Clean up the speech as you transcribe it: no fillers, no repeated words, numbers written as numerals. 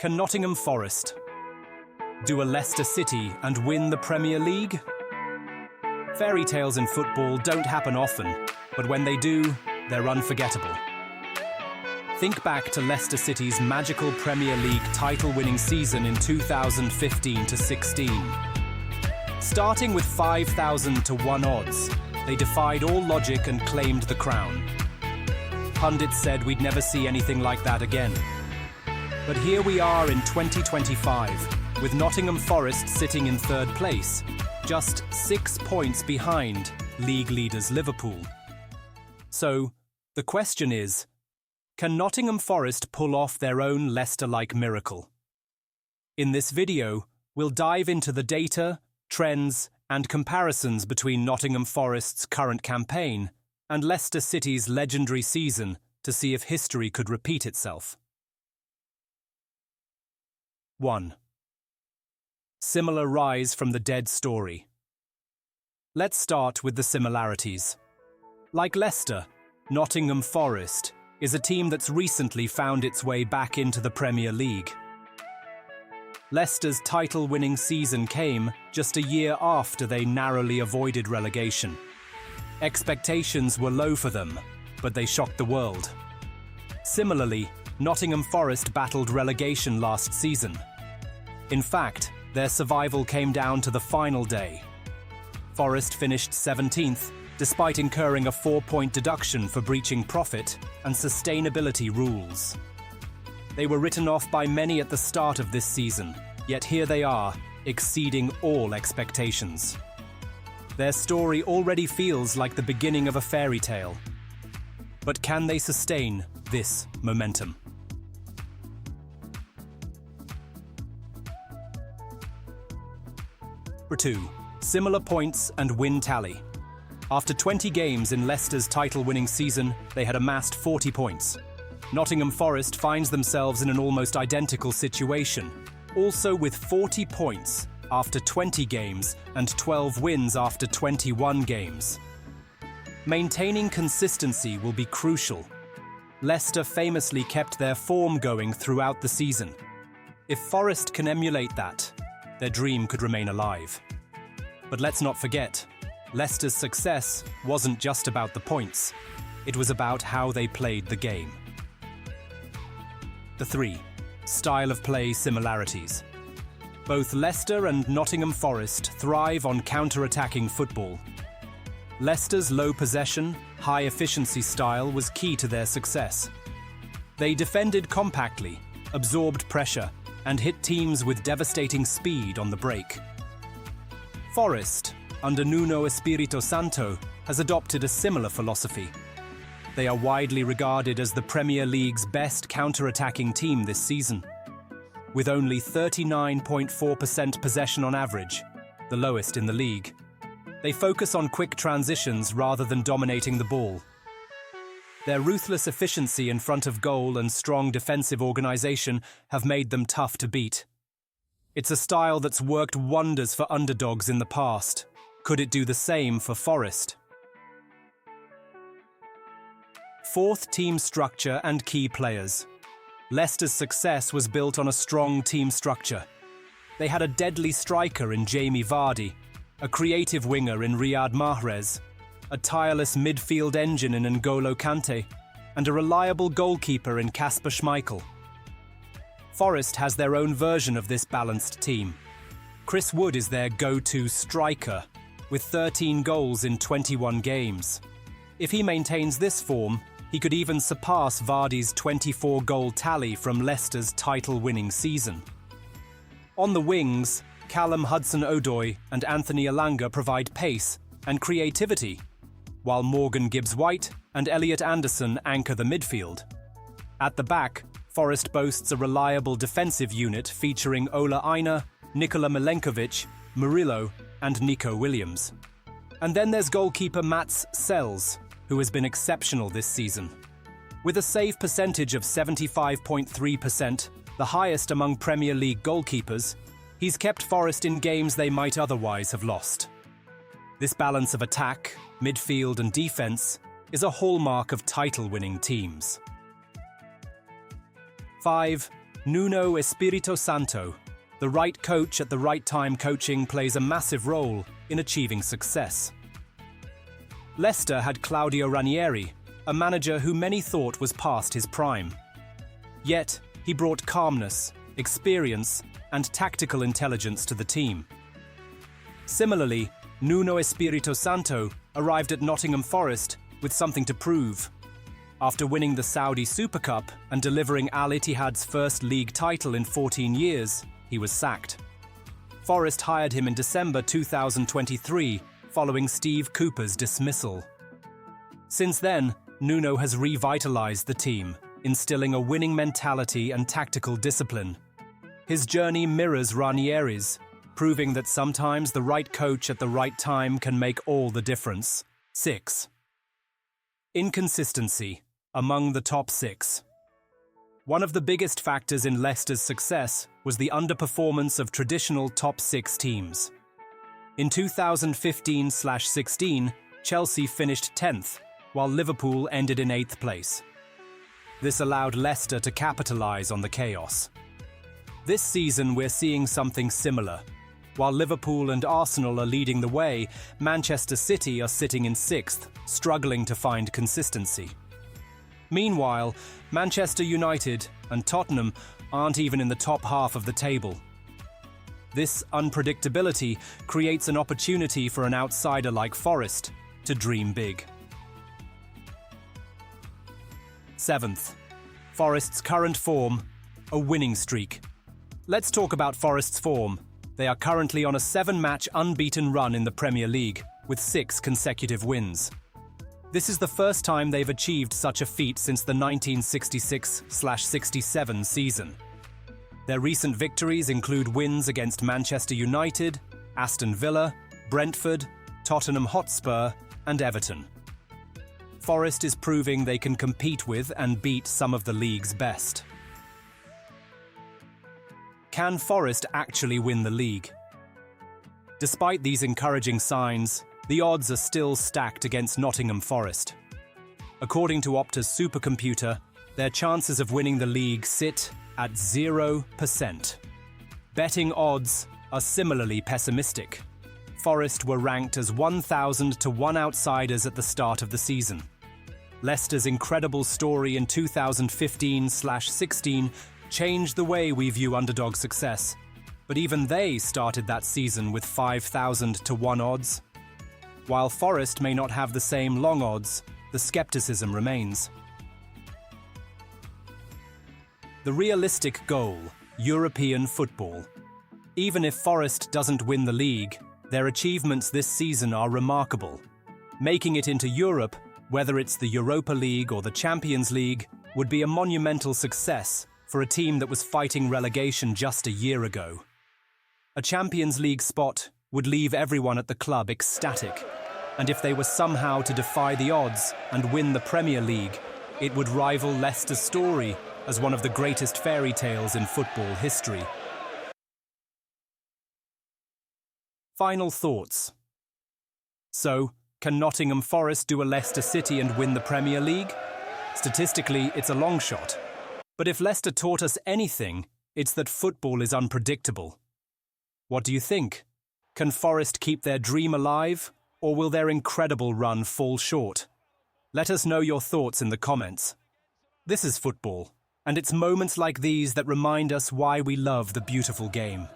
Can Nottingham Forest do a Leicester City and win the Premier League? Fairy tales in football don't happen often, but when they do, they're unforgettable. Think back to Leicester City's magical Premier League title-winning season in 2015-16. Starting with 5,000 to 1 odds, they defied all logic and claimed the crown. Pundits said we'd never see anything like that again. But here we are in 2025, with Nottingham Forest sitting in 3rd place, just 6 points behind league leaders Liverpool. So, the question is, can Nottingham Forest pull off their own Leicester-like miracle? In this video, we'll dive into the data, trends, and comparisons between Nottingham Forest's current campaign and Leicester City's legendary season to see if history could repeat itself. 1. Similar rise from the dead story. Let's start with the similarities. Like Leicester, Nottingham Forest is a team that's recently found its way back into the Premier League. Leicester's title-winning season came just a year after they narrowly avoided relegation. Expectations were low for them, but they shocked the world. Similarly, Nottingham Forest battled relegation last season. In fact, their survival came down to the final day. Forest finished 17th, despite incurring a 4-point deduction for breaching profit and sustainability rules. They were written off by many at the start of this season, yet here they are, exceeding all expectations. Their story already feels like the beginning of a fairy tale. But can they sustain this momentum? Number 2. Similar points and win tally. After 20 games in Leicester's title-winning season, they had amassed 40 points. Nottingham Forest finds themselves in an almost identical situation, also with 40 points after 20 games and 12 wins after 21 games. Maintaining consistency will be crucial. Leicester famously kept their form going throughout the season. If Forest can emulate that, their dream could remain alive. But let's not forget, Leicester's success wasn't just about the points. It was about how they played the game. 3. Style of play similarities. Both Leicester and Nottingham Forest thrive on counter-attacking football. Leicester's low possession, high-efficiency style was key to their success. They defended compactly, absorbed pressure, and hit teams with devastating speed on the break. Forest, under Nuno Espirito Santo, has adopted a similar philosophy. They are widely regarded as the Premier League's best counter-attacking team this season. With only 39.4% possession on average, the lowest in the league, they focus on quick transitions rather than dominating the ball. Their ruthless efficiency in front of goal and strong defensive organisation have made them tough to beat. It's a style that's worked wonders for underdogs in the past. Could it do the same for Forest? 4th, team structure and key players. Leicester's success was built on a strong team structure. They had a deadly striker in Jamie Vardy, a creative winger in Riyad Mahrez, a tireless midfield engine in N'Golo Kante, and a reliable goalkeeper in Kasper Schmeichel. Forest has their own version of this balanced team. Chris Wood is their go-to striker, with 13 goals in 21 games. If he maintains this form, he could even surpass Vardy's 24-goal tally from Leicester's title-winning season. On the wings, Callum Hudson-Odoi and Anthony Elanga provide pace and creativity, while Morgan Gibbs-White and Elliot Anderson anchor the midfield. At the back, Forest boasts a reliable defensive unit featuring Ola Aina, Nikola Milenkovic, Murillo, and Nico Williams. And then there's goalkeeper Matz Sels, who has been exceptional this season. With a save percentage of 75.3%, the highest among Premier League goalkeepers, he's kept Forest in games they might otherwise have lost. This balance of attack, midfield and defence is a hallmark of title-winning teams. 5. Nuno Espirito Santo. The right coach at the right time coaching plays a massive role in achieving success. Leicester had Claudio Ranieri, a manager who many thought was past his prime. Yet, he brought calmness, experience, and tactical intelligence to the team. Similarly, Nuno Espirito Santo arrived at Nottingham Forest with something to prove. After winning the Saudi Super Cup and delivering Al Ittihad's first league title in 14 years, he was sacked. Forest hired him in December 2023, following Steve Cooper's dismissal. Since then, Nuno has revitalized the team, instilling a winning mentality and tactical discipline. His journey mirrors Ranieri's, proving that sometimes the right coach at the right time can make all the difference. 6. Inconsistency among the top 6. One of the biggest factors in Leicester's success was the underperformance of traditional top 6 teams. In 2015-16, Chelsea finished 10th, while Liverpool ended in 8th place. This allowed Leicester to capitalise on the chaos. This season we're seeing something similar. While Liverpool and Arsenal are leading the way, Manchester City are sitting in 6th, struggling to find consistency. Meanwhile, Manchester United and Tottenham aren't even in the top half of the table. This unpredictability creates an opportunity for an outsider like Forest to dream big. 7th. Forest's current form, a winning streak. Let's talk about Forest's form. They are currently on a 7-match unbeaten run in the Premier League, with 6 consecutive wins. This is the first time they've achieved such a feat since the 1966-67 season. Their recent victories include wins against Manchester United, Aston Villa, Brentford, Tottenham Hotspur, and Everton. Forest is proving they can compete with and beat some of the league's best. Can Forest actually win the league? Despite these encouraging signs, the odds are still stacked against Nottingham Forest. According to Opta's supercomputer, their chances of winning the league sit at 0%. Betting odds are similarly pessimistic. Forest were ranked as 1,000 to 1 outsiders at the start of the season. Leicester's incredible story in 2015-16 changed the way we view underdog success, but even they started that season with 5,000 to 1 odds. While Forest may not have the same long odds, the skepticism remains. The realistic goal, European football. Even if Forest doesn't win the league, their achievements this season are remarkable. Making it into Europe, whether it's the Europa League or the Champions League, would be a monumental success for a team that was fighting relegation just a year ago. A Champions League spot would leave everyone at the club ecstatic, and if they were somehow to defy the odds and win the Premier League, it would rival Leicester's story as one of the greatest fairy tales in football history. Final thoughts. So, can Nottingham Forest do a Leicester City and win the Premier League? Statistically, it's a long shot. But if Leicester taught us anything, it's that football is unpredictable. What do you think? Can Forest keep their dream alive, or will their incredible run fall short? Let us know your thoughts in the comments. This is football, and it's moments like these that remind us why we love the beautiful game.